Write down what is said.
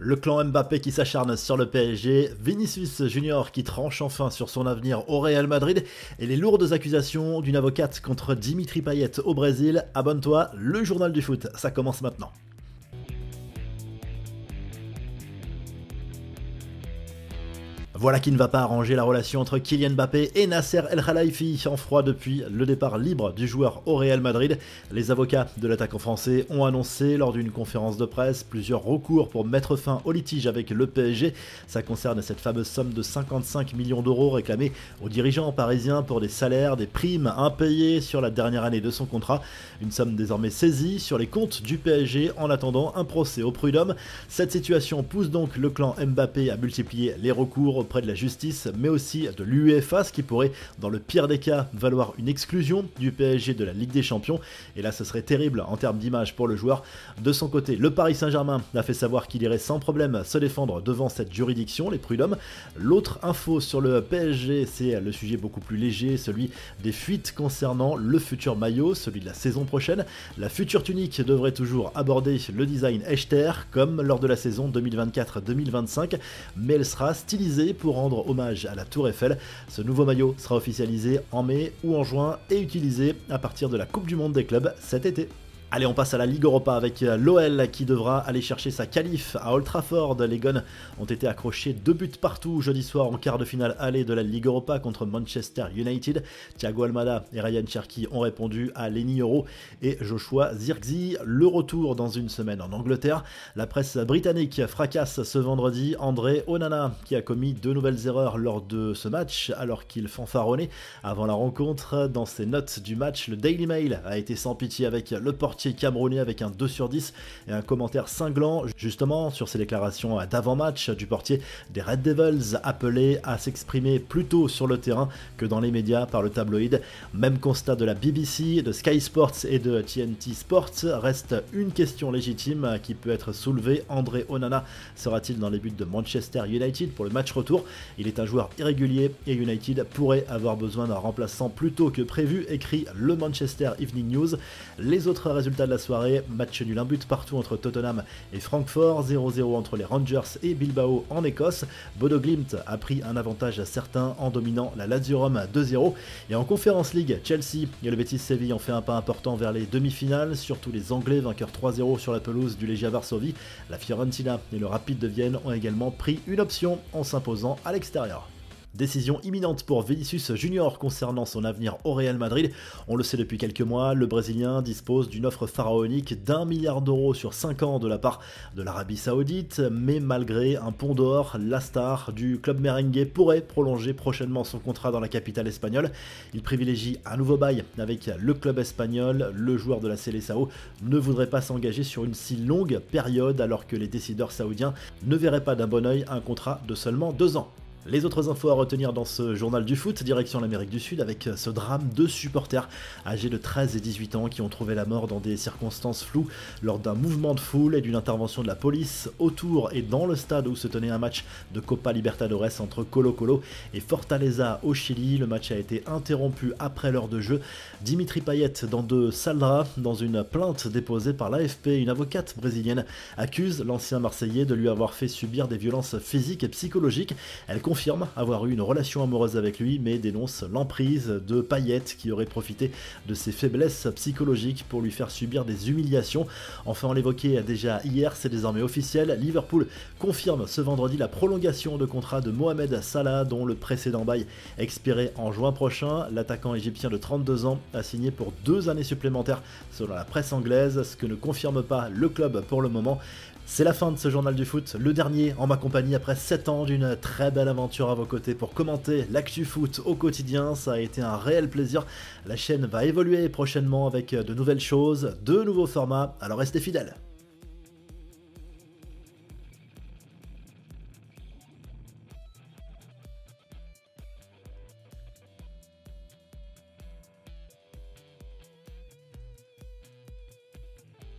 Le clan Mbappé qui s'acharne sur le PSG, Vinicius Junior qui tranche enfin sur son avenir au Real Madrid et les lourdes accusations d'une avocate contre Dimitri Payet au Brésil. Abonne-toi, le journal du foot, ça commence maintenant. Voilà qui ne va pas arranger la relation entre Kylian Mbappé et Nasser El Khelaifi en froid depuis le départ libre du joueur au Real Madrid. Les avocats de l'attaquant français ont annoncé lors d'une conférence de presse plusieurs recours pour mettre fin au litige avec le PSG. Ça concerne cette fameuse somme de 55 millions d'euros réclamée aux dirigeants parisiens pour des salaires, des primes impayées sur la dernière année de son contrat. Une somme désormais saisie sur les comptes du PSG en attendant un procès au prud'homme. Cette situation pousse donc le clan Mbappé à multiplier les recours auprès de la justice, mais aussi de l'UEFA, ce qui pourrait, dans le pire des cas, valoir une exclusion du PSG de la Ligue des Champions. Et là, ce serait terrible en termes d'image pour le joueur. De son côté, le Paris Saint-Germain a fait savoir qu'il irait sans problème se défendre devant cette juridiction, les prud'hommes. L'autre info sur le PSG, c'est le sujet beaucoup plus léger, celui des fuites concernant le futur maillot, celui de la saison prochaine. La future tunique devrait toujours aborder le design Echter, comme lors de la saison 2024-2025, mais elle sera stylisée pour rendre hommage à la Tour Eiffel. Ce nouveau maillot sera officialisé en mai ou en juin et utilisé à partir de la Coupe du Monde des clubs cet été. Allez, on passe à la Ligue Europa avec l'OL qui devra aller chercher sa qualif à Old Trafford. Les Guns ont été accrochés 2 buts partout jeudi soir en quart de finale aller de la Ligue Europa contre Manchester United. Thiago Almada et Ryan Cherki ont répondu à Lenny Euro et Joshua Zirkzee. Le retour dans une semaine en Angleterre. La presse britannique fracasse ce vendredi André Onana qui a commis 2 nouvelles erreurs lors de ce match alors qu'il fanfaronnait avant la rencontre. Dans ses notes du match, le Daily Mail a été sans pitié avec le portier camerounais avec un 2 sur 10 et un commentaire cinglant justement sur ses déclarations d'avant-match du portier des Red Devils appelé à s'exprimer plus tôt sur le terrain que dans les médias par le tabloïd. Même constat de la BBC, de Sky Sports et de TNT Sports. Reste une question légitime qui peut être soulevée. André Onana sera-t-il dans les buts de Manchester United pour le match retour? Il est un joueur irrégulier et United pourrait avoir besoin d'un remplaçant plus tôt que prévu, écrit le Manchester Evening News. Les autres résultats de la soirée, match nul, un but partout entre Tottenham et Francfort, 0-0 entre les Rangers et Bilbao en Écosse. Bodo Glimt a pris un avantage certain en dominant la Lazio Rome 2-0. Et en Conference League, Chelsea et le Betis Séville ont fait un pas important vers les demi-finales, surtout les Anglais vainqueurs 3-0 sur la pelouse du Legia Varsovie. La Fiorentina et le Rapid de Vienne ont également pris une option en s'imposant à l'extérieur. Décision imminente pour Vinicius Junior concernant son avenir au Real Madrid. On le sait depuis quelques mois, le Brésilien dispose d'une offre pharaonique d'1 milliard d'euros sur 5 ans de la part de l'Arabie Saoudite, mais malgré un pont d'or, la star du club merengue pourrait prolonger prochainement son contrat dans la capitale espagnole. Il privilégie un nouveau bail avec le club espagnol. Le joueur de la Seleção ne voudrait pas s'engager sur une si longue période alors que les décideurs saoudiens ne verraient pas d'un bon œil un contrat de seulement 2 ans. Les autres infos à retenir dans ce journal du foot, direction l'Amérique du Sud avec ce drame de supporters âgés de 13 et 18 ans qui ont trouvé la mort dans des circonstances floues lors d'un mouvement de foule et d'une intervention de la police autour et dans le stade où se tenait un match de Copa Libertadores entre Colo-Colo et Fortaleza au Chili. Le match a été interrompu après l'heure de jeu. Dimitri Payet dans de sales draps. Dans une plainte déposée par l'AFP, une avocate brésilienne accuse l'ancien Marseillais de lui avoir fait subir des violences physiques et psychologiques. Elle confirme avoir eu une relation amoureuse avec lui, mais dénonce l'emprise de Payet qui aurait profité de ses faiblesses psychologiques pour lui faire subir des humiliations. Enfin, on l'évoquait déjà hier, c'est désormais officiel, Liverpool confirme ce vendredi la prolongation de contrat de Mohamed Salah dont le précédent bail expirait en juin prochain. L'attaquant égyptien de 32 ans a signé pour 2 années supplémentaires selon la presse anglaise, ce que ne confirme pas le club pour le moment. C'est la fin de ce journal du foot, le dernier en ma compagnie après 7 ans d'une très belle aventure à vos côtés pour commenter l'actu foot au quotidien. Ça a été un réel plaisir. La chaîne va évoluer prochainement avec de nouvelles choses, de nouveaux formats, alors restez fidèles.